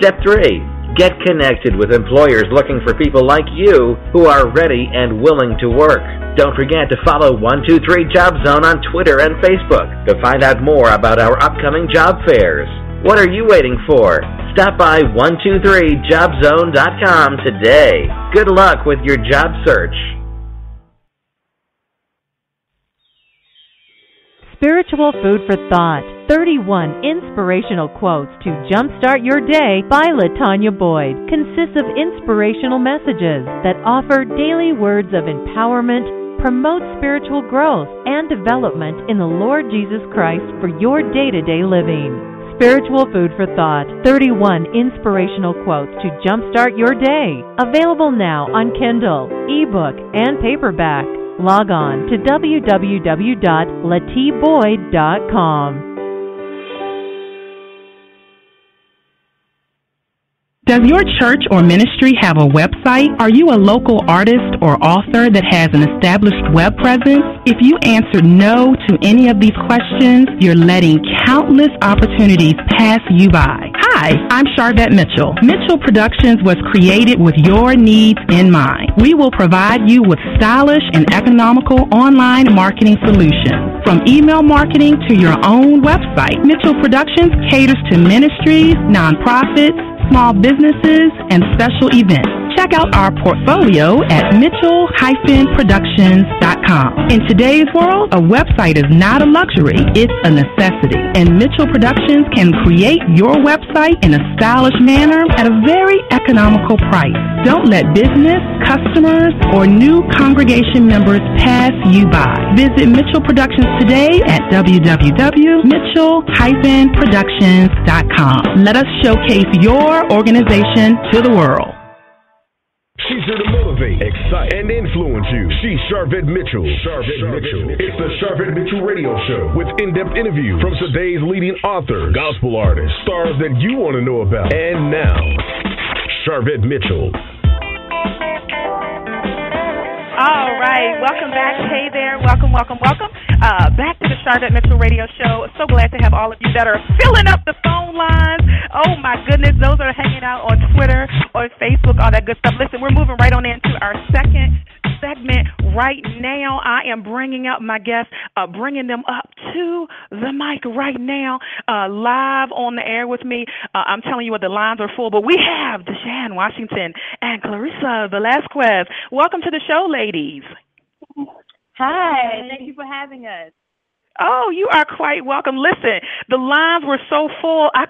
Step 3, get connected with employers looking for people like you who are ready and willing to work. Don't forget to follow 123 Job Zone on Twitter and Facebook to find out more about our upcoming job fairs. What are you waiting for? Stop by 123jobzone.com today. Good luck with your job search. Spiritual Food for Thought, 31 inspirational quotes to jumpstart your day by LaTanya Boyd, consists of inspirational messages that offer daily words of empowerment, promote spiritual growth and development in the Lord Jesus Christ for your day-to-day living. Spiritual Food for Thought, 31 inspirational quotes to jumpstart your day. Available now on Kindle, ebook, and paperback. Log on to www.latboyd.com. Does your church or ministry have a website? Are you a local artist or author that has an established web presence? If you answered no to any of these questions, you're letting countless opportunities pass you by. Hi, I'm Charvette Mitchell. Mitchell Productions was created with your needs in mind. We will provide you with stylish and economical online marketing solutions. From email marketing to your own website, Mitchell Productions caters to ministries, nonprofits, small businesses, and special events. Check out our portfolio at mitchell-productions.com. In today's world, a website is not a luxury, it's a necessity. And Mitchell Productions can create your website in a stylish manner at a very economical price. Don't let business, customers, or new congregation members pass you by. Visit Mitchell Productions today at www.mitchell-productions.com. Let us showcase your organization to the world. She's here to motivate, excite, and influence you. She's Charvette Mitchell. It's the Charvette Mitchell Radio Show with in-depth interviews from today's leading authors, gospel artists, stars that you want to know about. And now, Charvette Mitchell. All right, welcome back. Hey there, welcome. Back to the Charvette Mitchell Radio Show. So glad to have all of you that are filling up the phone lines. Oh my goodness, those are hanging out on Twitter or Facebook, all that good stuff. Listen, we're moving right on into our second segment right now. I am bringing up my guests, bringing them up to the mic right now, live on the air with me. I'm telling you what, the lines are full, but we have Deshawn Washington and Clarissa Velasquez. Welcome to the show, ladies. Hi, thank you for having us. Oh, you are quite welcome. Listen, the lines were so full, I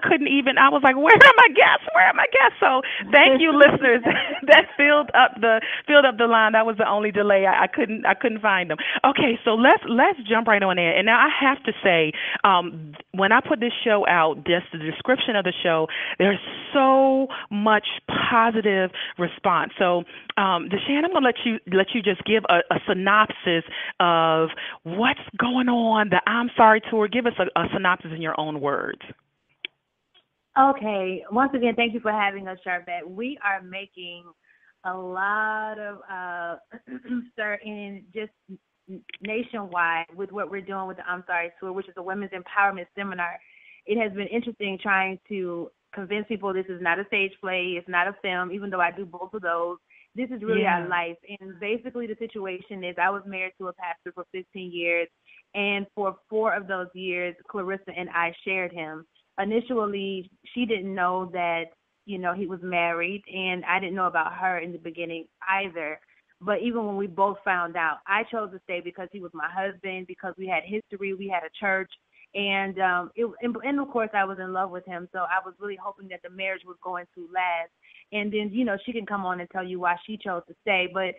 was like, where are my guests? So thank you, listeners, that filled up the line. That was the only delay. I couldn't find them. Okay, so let's jump right on in. And now I have to say, when I put this show out, just the description of the show, there's so much positive response. So, Deshawn, I'm going to let you just give a synopsis of what's going on. The I'm Sorry Tour. Give us a synopsis in your own words. Okay. Once again, thank you for having us, Charvette. We are making a lot of in just nationwide with what we're doing with the I'm Sorry Tour, which is a women's empowerment seminar. It has been interesting trying to convince people this is not a stage play, it's not a film, even though I do both of those. This is really our life. And basically the situation is I was married to a pastor for 15 years. And for 4 of those years, Clarissa and I shared him. Initially, she didn't know that, he was married, and I didn't know about her in the beginning either. But even when we both found out, I chose to stay because he was my husband, because we had history, we had a church, and of course I was in love with him. So I was really hoping that the marriage was going to last. And then, she can come on and tell you why she chose to stay. But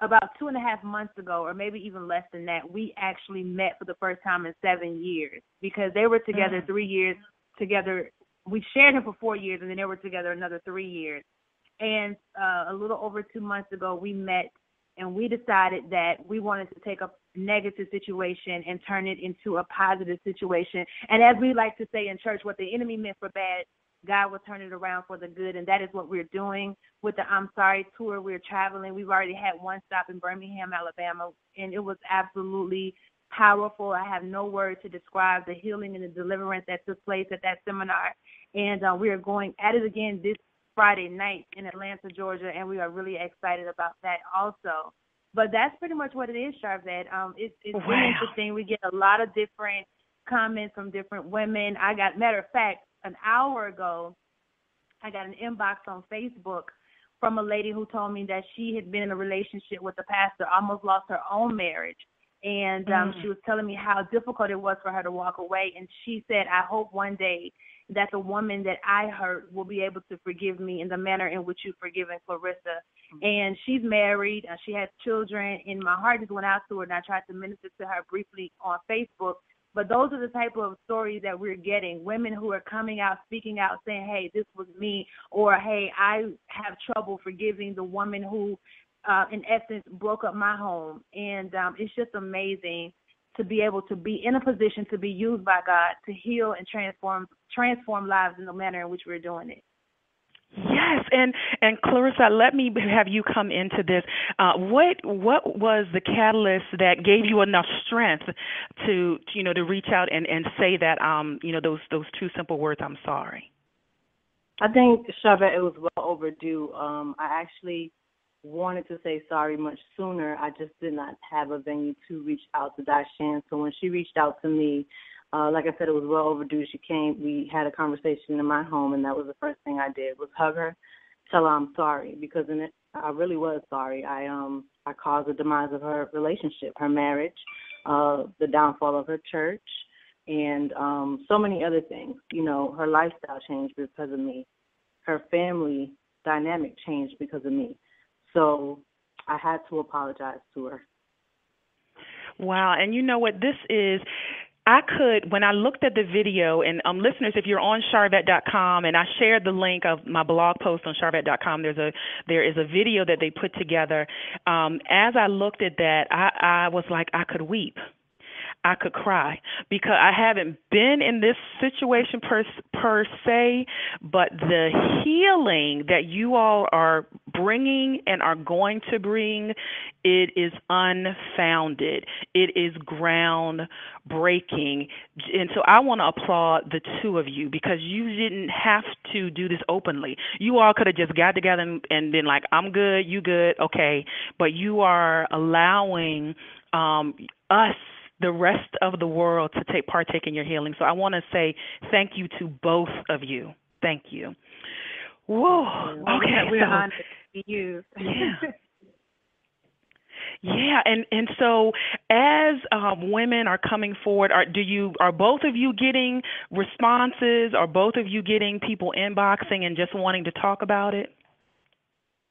about 2.5 months ago, or maybe even less than that, we actually met for the first time in 7 years, because they were together 3 years together. We shared him for 4 years, and then they were together another 3 years. And a little over 2 months ago, we met, and we decided that we wanted to take negative situation and turn it into a positive situation. And as we like to say in church, what the enemy meant for bad, God will turn it around for the good, and that is what we're doing with the I'm Sorry tour. We're traveling. We've already had one stop in Birmingham, Alabama, and it was absolutely powerful. I have no word to describe the healing and the deliverance that took place at that seminar. And we are going at it again this Friday night in Atlanta, Georgia, and we are really excited about that also. But that's pretty much what it is, Charvette. It's really interesting. We get a lot of different comments from different women. Matter of fact, an hour ago, I got an inbox on Facebook from a lady who told me that she had been in a relationship with a pastor, almost lost her own marriage. And she was telling me how difficult it was for her to walk away. And she said, I hope one day that the woman that I hurt will be able to forgive me in the manner in which you've forgiven Clarissa. And she's married. She has children. And my heart just went out to her, and I tried to minister to her briefly on Facebook. But those are the type of stories that we're getting, women who are coming out, speaking out, saying, hey, this was me, or, hey, I have trouble forgiving the woman who, in essence, broke up my home. And it's just amazing to be able to be in a position to be used by God to heal and transform lives in the manner in which we're doing it. Yes, and Clarissa, let me have you come into this. What was the catalyst that gave you enough strength to reach out and say that those two simple words, I'm sorry? I think, Charvette, it was well overdue. I actually wanted to say sorry much sooner. I just did not have a venue to reach out to Dashan. So when she reached out to me, like I said, it was well overdue. She came. We had a conversation in my home, and that was the first thing I did was hug her, tell her I'm sorry, because I really was sorry. I caused the demise of her relationship, her marriage, the downfall of her church, and so many other things. Her lifestyle changed because of me. Her family dynamic changed because of me. So I had to apologize to her. Wow. And you know what this is? When I looked at the video, and listeners, if you're on Charvette.com, and I shared the link of my blog post on Charvette.com, there is a video that they put together. As I looked at that, I was like, I could weep. I could cry, because I haven't been in this situation per se, but the healing that you all are bringing and are going to bring, it is unfounded. It is groundbreaking. And so I want to applaud the two of you, because you didn't have to do this openly. You all could have just got together and been like, I'm good, you good, okay. But you are allowing us, the rest of the world, to partake in your healing. So I want to say thank you to both of you. Thank you. Whoa. Okay. We're honored to be used. Yeah. Yeah, and so as women are coming forward, are both of you getting responses? Are both of you getting people inboxing and just wanting to talk about it?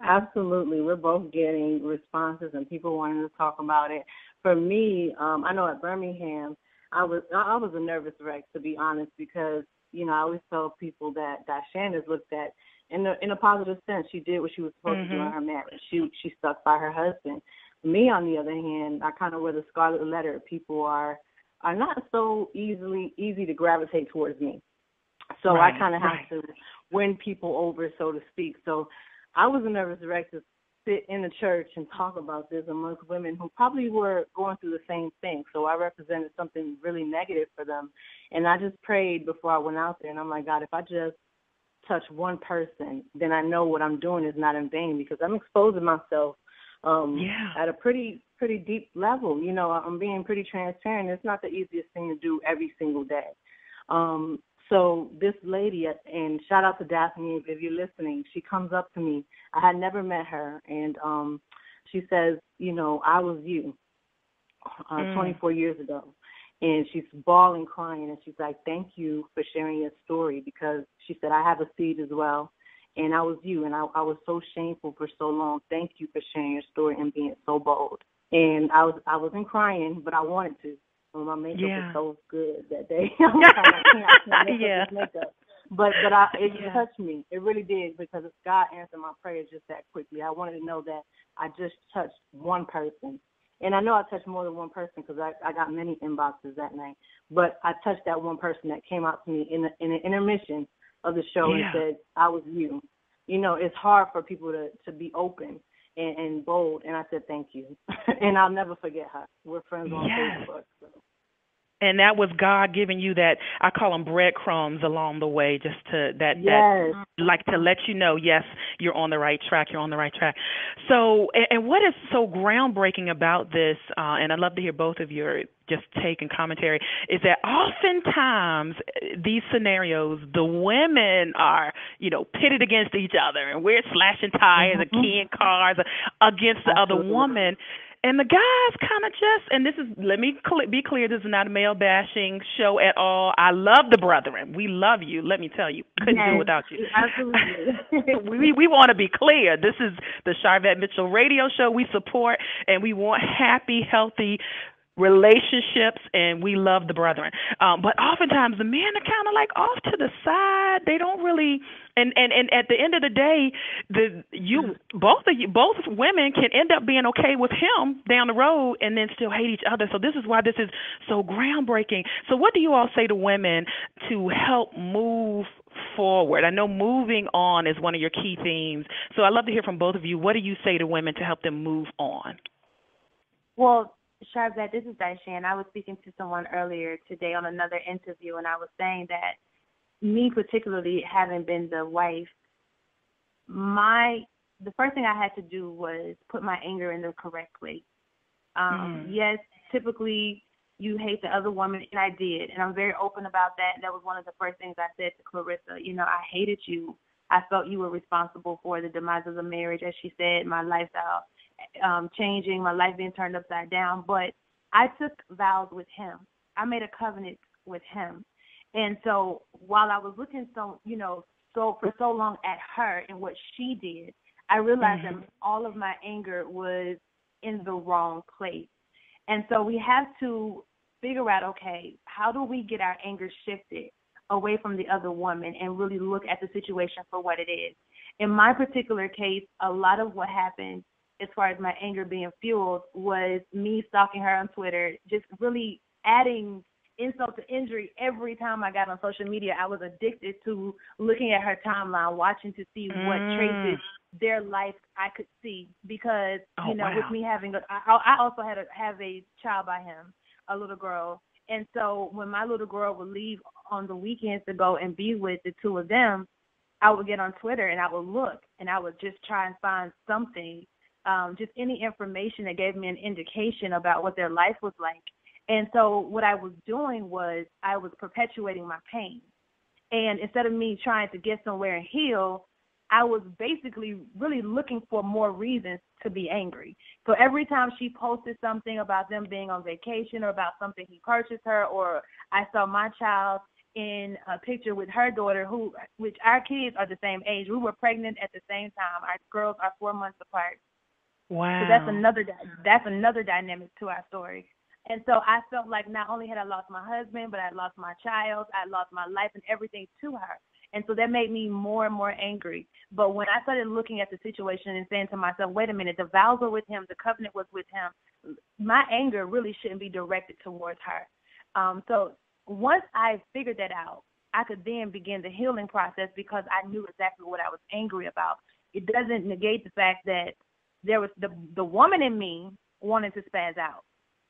Absolutely. We're both getting responses and people wanting to talk about it. For me, I know at Birmingham, I was a nervous wreck, to be honest, because, I always tell people that Shanda's looked at in a positive sense. She did what she was supposed to do in her marriage. She stuck by her husband. Me, on the other hand, I kind of wear the scarlet letter. People are not so easy to gravitate towards me. So I kind of have to win people over, so to speak. So I was a nervous wreck to sit in the church and talk about this amongst women who probably were going through the same thing. So I represented something really negative for them. And I just prayed before I went out there, and I'm like, God, if I just touch one person, then I know what I'm doing is not in vain, because I'm exposing myself at a pretty deep level. I'm being pretty transparent. It's not the easiest thing to do every single day. So this lady, and shout out to Daphne if you're listening, she comes up to me. I had never met her, and she says, I was you 24 years ago. And she's bawling, crying, and she's like, thank you for sharing your story, because she said, I have a seed as well, and I was you, and I was so shameful for so long. Thank you for sharing your story and being so bold. And I wasn't crying, but I wanted to. My makeup was so good that day. I can't make up this makeup. But it touched me. It really did, because God answered my prayers just that quickly. I wanted to know that I just touched one person. And I know I touched more than one person because I got many inboxes that night. But I touched that one person that came out to me in an intermission of the show and said, I was you. You know, it's hard for people to be open and bold. And I said, thank you. And I'll never forget her. We're friends on Facebook. So. And that was God giving you that, I call them breadcrumbs along the way, just to that like to let you know, yes, you're on the right track. You're on the right track. So, and what is so groundbreaking about this, and I'd love to hear both of your just take and commentary, is that oftentimes these scenarios, the women are, pitted against each other, and we're slashing tires and keying cars against the other woman. And the guys kind of just, and this is, let me be clear, this is not a male bashing show at all. I love the brethren. We love you. Let me tell you, couldn't do it without you. Absolutely. we want to be clear. This is the Sharvette Mitchell radio show we support, and we want happy, healthy relationships, and we love the brethren. But oftentimes the men are kind of like off to the side. They don't really, and at the end of the day, both women can end up being okay with him down the road and then still hate each other. So this is why this is so groundbreaking. So what do you all say to women to help move forward? I know moving on is one of your key themes. So I'd love to hear from both of you. What do you say to women to help them move on? Well, Sharvette, this is Daishan. I was speaking to someone earlier today on another interview, and I was saying that me particularly, having been the wife, the first thing I had to do was put my anger in the correct place. Yes, typically you hate the other woman, and I did, and I'm very open about that. And that was one of the first things I said to Clarissa. I hated you. I felt you were responsible for the demise of the marriage, as she said, my lifestyle changing, my life being turned upside down. But I took vows with him. I made a covenant with him. And so while I was looking for so long at her and what she did, I realized that all of my anger was in the wrong place. And so we have to figure out, okay, how do we get our anger shifted away from the other woman and really look at the situation for what it is? In my particular case, a lot of what happened as far as my anger being fueled was me stalking her on Twitter, just really adding insult to injury every time I got on social media. I was addicted to looking at her timeline, watching to see what traces their life I could see because, with me having I also have a child by him, a little girl. And so when my little girl would leave on the weekends to go and be with the two of them, I would get on Twitter and I would look and I would just try and find something, just any information that gave me an indication about what their life was like. And so what I was doing was I was perpetuating my pain. And instead of me trying to get somewhere and heal, I was basically really looking for more reasons to be angry. So every time she posted something about them being on vacation or about something he purchased her, or I saw my child in a picture with her daughter, which our kids are the same age. We were pregnant at the same time. Our girls are 4 months apart. Wow. So that's another dynamic to our story. And so I felt like not only had I lost my husband, but I lost my child, I lost my life and everything to her. And so that made me more and more angry. But when I started looking at the situation and saying to myself, wait a minute, the vows were with him, the covenant was with him, my anger really shouldn't be directed towards her. So once I figured that out, I could then begin the healing process because I knew exactly what I was angry about. It doesn't negate the fact that there was the woman in me wanted to spaz out.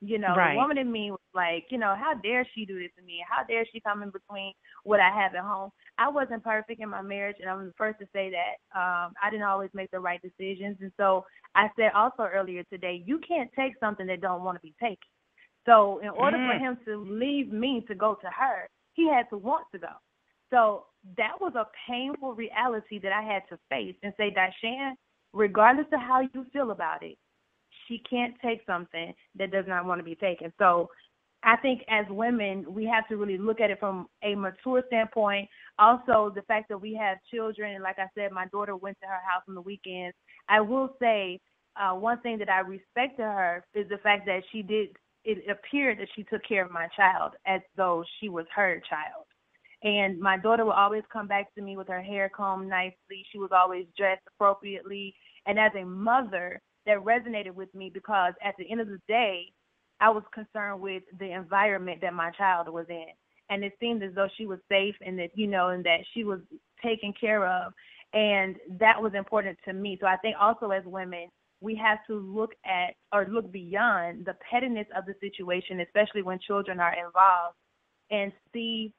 Right. The woman in me was like, how dare she do this to me? How dare she come in between what I have at home? I wasn't perfect in my marriage, and I'm the first to say that. I didn't always make the right decisions. And so I said also earlier today, you can't take something that don't want to be taken. So in order for him to leave me to go to her, he had to want to go. So that was a painful reality that I had to face and say, Daishan, regardless of how you feel about it, she can't take something that does not want to be taken. So I think as women, we have to really look at it from a mature standpoint. Also, the fact that we have children, and like I said, my daughter went to her house on the weekends. I will say one thing that I respect to her is the fact that it appeared that she took care of my child as though she was her child. And my daughter would always come back to me with her hair combed nicely. She was always dressed appropriately. And as a mother, that resonated with me because at the end of the day, I was concerned with the environment that my child was in. And it seemed as though she was safe and that, and that she was taken care of. And that was important to me. So I think also as women, we have to look at or look beyond the pettiness of the situation, especially when children are involved, and see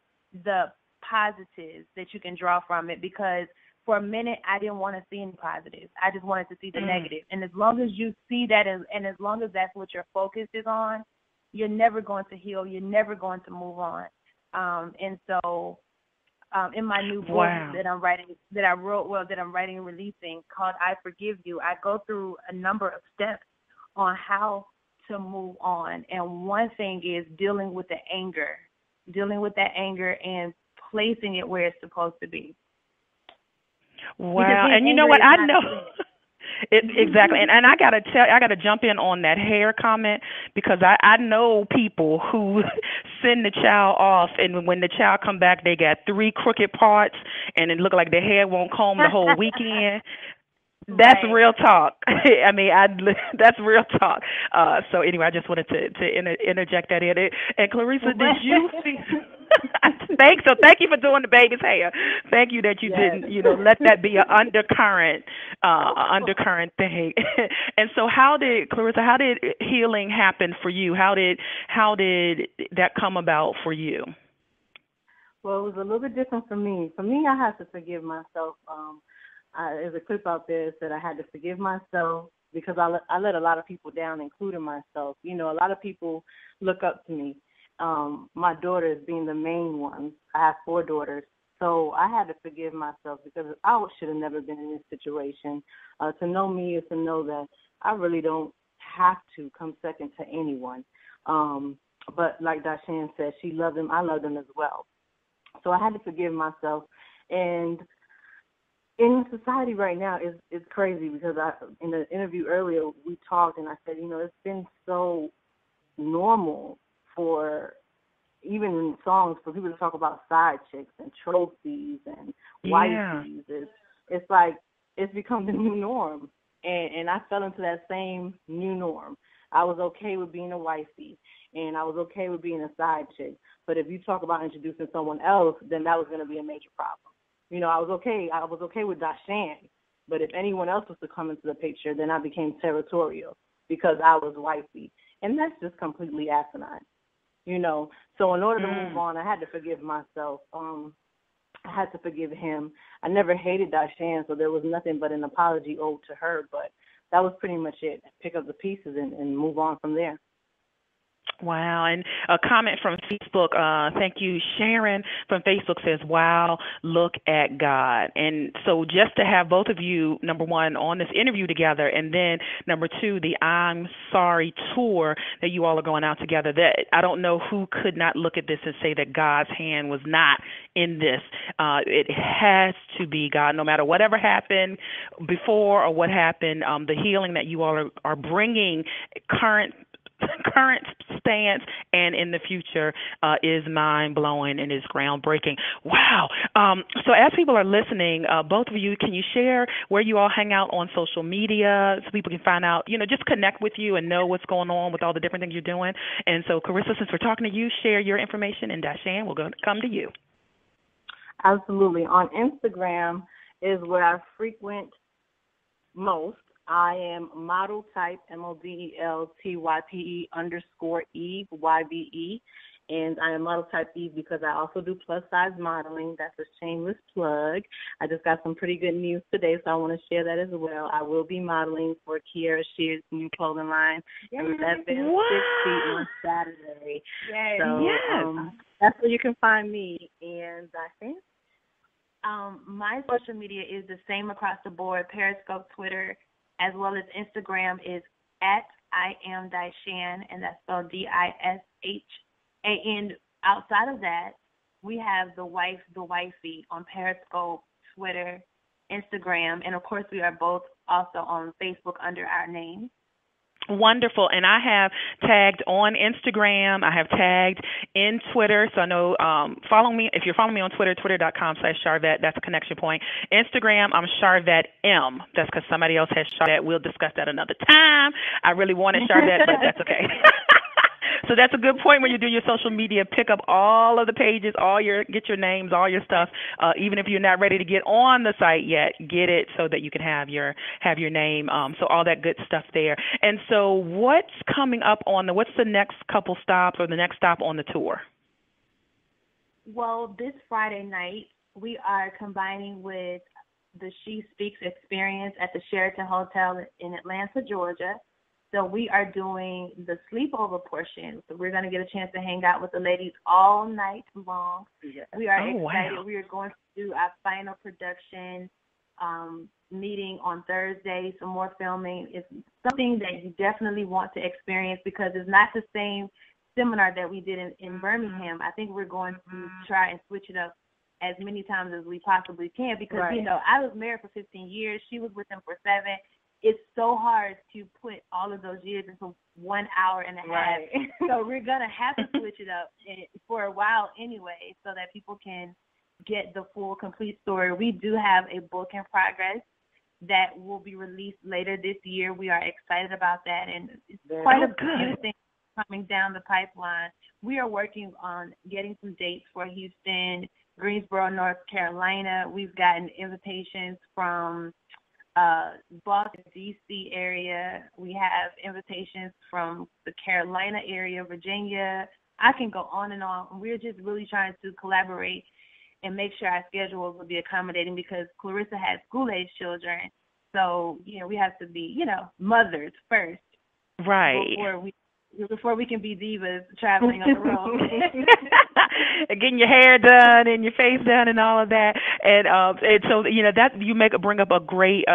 the positives that you can draw from it. Because for a minute, I didn't want to see any positives. I just wanted to see the negative. And as long as you see that and as long as that's what your focus is on, you're never going to heal. You're never going to move on. And so in my new book that I'm writing, that I'm writing and releasing called I Forgive You, I go through a number of steps on how to move on. And one thing is dealing with that anger and placing it where it's supposed to be. Wow. And you know what? I know. Exactly. And I gotta jump in on that hair comment, because I know people who send the child off, and when the child come back, they got 3 crooked parts, and it look like their hair won't comb the whole weekend. That's right. Real talk. I mean, that's real talk. So anyway, I just wanted to interject that in. And Clarissa, did you see? Thank you for doing the baby's hair. Thank you that you didn't, let that be an undercurrent thing. And so, Clarissa? How did healing happen for you? How did that come about for you? Well, it was a little bit different for me. For me, I had to forgive myself. There's a clip out there that said I had to forgive myself because I let a lot of people down, including myself. A lot of people look up to me. My daughters being the main ones. I have 4 daughters. So I had to forgive myself because I should have never been in this situation. To know me is to know that I really don't have to come second to anyone. But like Dashan said, she loved them. I love them as well. So I had to forgive myself. And in society right now, it's crazy because in the interview earlier, we talked and I said, it's been so normal for even in songs for people to talk about side chicks and trophies and wifeys. It's like it's become the new norm. And I fell into that same new norm. I was okay with being a wifey and I was okay with being a side chick. But if you talk about introducing someone else, then that was going to be a major problem. I was okay with Dashan, but if anyone else was to come into the picture, then I became territorial because I was wifey. And that's just completely asinine, So in order to move on, I had to forgive myself. I had to forgive him. I never hated Dashan, so there was nothing but an apology owed to her, but that was pretty much it. Pick up the pieces and move on from there. Wow. And a comment from Facebook, thank you, Sharon from Facebook says, wow, look at God. And so just to have both of you, number one, on this interview together, and then number two, the I'm Sorry tour that you all are going out together, that I don't know who could not look at this and say that God's hand was not in this. It has to be God, no matter whatever happened before or what happened, the healing that you all are bringing current stance and in the future is mind-blowing and is groundbreaking. Wow. So as people are listening, both of you, can you share where you all hang out on social media so people can find out, just connect with you and know what's going on with all the different things you're doing? And so, Clarissa, since we're talking to you, share your information, and Dashan, we'll come to you. Absolutely. On Instagram is where I frequent most. I am model type, MODELTYPE _Eve, YVE, and I am model type Eve because I also do plus size modeling. That's a shameless plug. I just got some pretty good news today, so I want to share that as well. I will be modeling for Kiara Shear's new clothing line, and that's been 6 feet on Saturday. Yes. So that's where you can find me. And I think my social media is the same across the board: Periscope, Twitter, as well as Instagram is at I am Dashan, and that's spelled DISHAN. Outside of that, we have the Wifey on Periscope, Twitter, Instagram, and of course we are both also on Facebook under our name. Wonderful. And I have tagged on Instagram. I have tagged in Twitter. So I know, follow me. If you're following me on Twitter, twitter.com/Charvette, that's a connection point. Instagram, I'm Charvette M. That's because somebody else has Charvette. We'll discuss that another time. I really wanted Charvette, but that's okay. So that's a good point when you do your social media. Pick up all of the pages, get your names, all your stuff. Even if you're not ready to get on the site yet, get it so that you can have your name. So all that good stuff there. And so what's coming up what's the next couple stops or the next stop on the tour? Well, this Friday night, we are combining with the She Speaks experience at the Sheraton Hotel in Atlanta, Georgia. So we are doing the sleepover portion. So we're going to get a chance to hang out with the ladies all night long. Yeah. We are excited. Wow. We are going to do our final production meeting on Thursday, some more filming. It's something that you definitely want to experience because it's not the same seminar that we did in Birmingham. I think we're going to try and switch it up as many times as we possibly can because, you know, I was married for 15 years. She was with him for 7. It's so hard to put all of those years into 1 hour and a half. Right. So we're going to have to switch it up for a while anyway so that people can get the full, complete story. We do have a book in progress that will be released later this year. We are excited about that, and it's quite a few things coming down the pipeline. We are working on getting some dates for Houston, Greensboro, North Carolina. We've gotten invitations from Boston, D.C. area. We have invitations from the Carolina area, Virginia. I can go on and on. We're just really trying to collaborate and make sure our schedules will be accommodating because Clarissa has school-age children. So, you know, we have to be, you know, mothers first. Right. Before we can be divas traveling on the road. Getting your hair done and your face done and all of that. And so, you know, that you bring up a great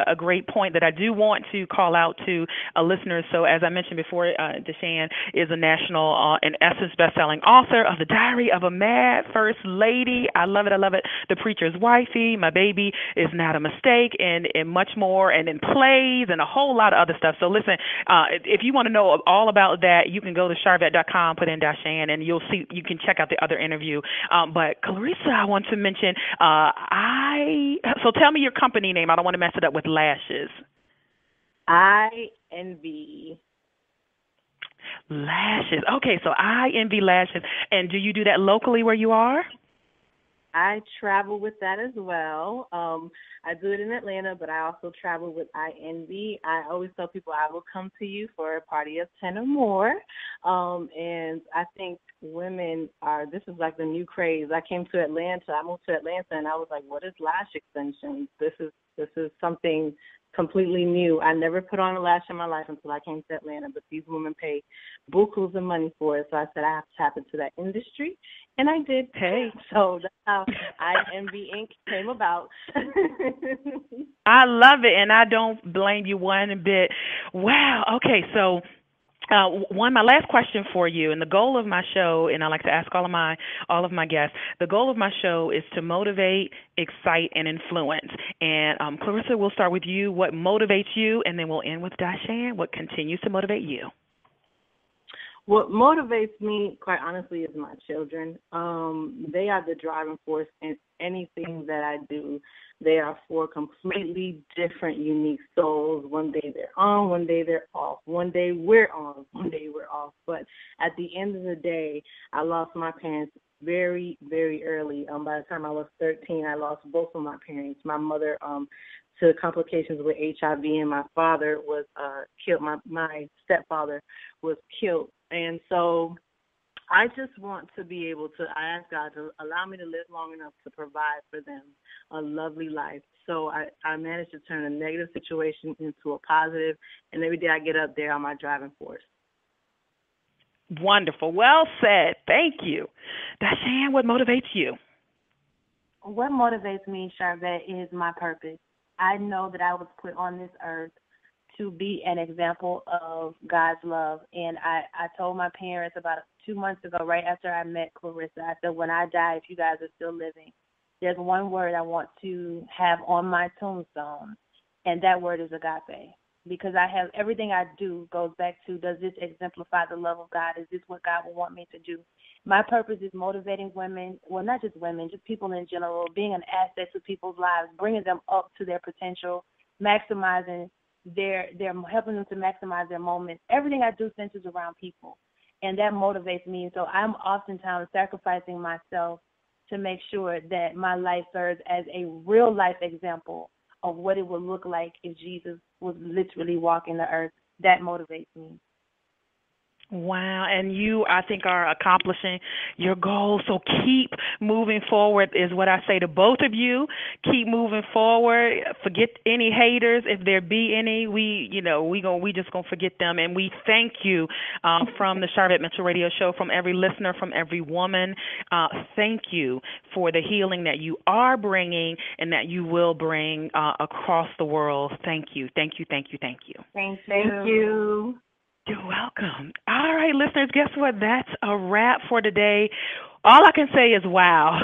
point that I do want to call out to listeners. So as I mentioned before, Deshawn is a national, in essence, best-selling author of The Diary of a Mad First Lady. I love it. The Preacher's Wifey, My Baby Is Not a Mistake, and much more, and in plays and a whole lot of other stuff. So listen, if you want to know all about that, you can go to Charvette.com, put in Dashan, and you can check out the other interview. But Clarissa, I want to mention, so tell me your company name. I don't want to mess it up with lashes. I Envy Lashes. Okay, so I Envy Lashes. And do you do that locally where you are? I travel with that as well. I do it in Atlanta, but I also travel with I Envy. I always tell people I will come to you for a party of 10 or more. And I think women this is like the new craze. I moved to Atlanta, and I was like, what is lash extensions? This is something completely new. I never put on a lash in my life until I came to Atlanta, but these women pay bukus of money for it. So I said I have to tap into that industry, and I did. Hey. So that's how I Envy Inc. came about. I love it, and I don't blame you one bit. Wow. Okay, so my last question for you, and the goal of my show, and I like to ask all of my guests, the goal of my show is to motivate, excite, and influence. And Clarissa, we'll start with you. What motivates you, and then we'll end with Dashan. What continues to motivate you? What motivates me, quite honestly, is my children. They are the driving force in anything that I do. They are 4 completely different, unique souls. One day they're on, one day they're off. One day we're on, one day we're off. But at the end of the day, I lost my parents very, very early. By the time I was 13, I lost both of my parents. My mother to complications with HIV, and my father was killed. My stepfather was killed. And so I just want to be able to, I ask God to allow me to live long enough to provide for them a lovely life. So I managed to turn a negative situation into a positive, and every day I get up there, I'm my driving force. Wonderful. Well said. Thank you. Dashan, what motivates you? What motivates me, Charvette, is my purpose. I know that I was put on this earth to be an example of God's love. And I told my parents about 2 months ago, right after I met Clarissa, I said, when I die, if you guys are still living, there's one word I want to have on my tombstone, and that word is agape. because I have everything I do goes back to, does this exemplify the love of God? Is this what God would want me to do? My purpose is motivating women, well, not just women, just people in general, being an asset to people's lives, bringing them up to their potential, maximizing their helping them to maximize their moments. Everything I do centers around people, and that motivates me. So I'm oftentimes sacrificing myself to make sure that my life serves as a real life example of what it would look like if Jesus was literally walking the earth. That motivates me. Wow, and you, I think, are accomplishing your goals. So keep moving forward is what I say to both of you. Keep moving forward. Forget any haters, if there be any. We just gonna forget them. And we thank you from the Charvette Mitchell Radio Show, from every listener, from every woman. Thank you for the healing that you are bringing and that you will bring across the world. Thank you, thank you, thank you, thank you. Thank you. You're welcome. All right, listeners, guess what? That's a wrap for today. All I can say is wow.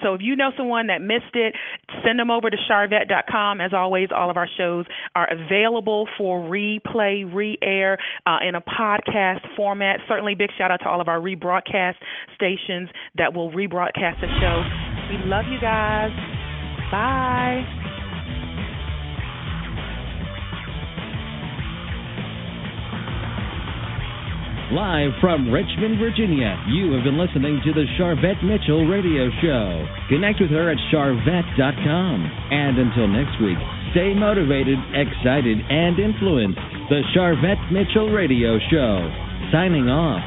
So if you know someone that missed it, send them over to charvette.com. As always, all of our shows are available for replay, re-air in a podcast format. Certainly big shout out to all of our rebroadcast stations that will rebroadcast the show. We love you guys. Bye. Live from Richmond, Virginia, you have been listening to the Charvette Mitchell Radio Show. Connect with her at charvette.com. And until next week, stay motivated, excited, and influenced. The Charvette Mitchell Radio Show. Signing off.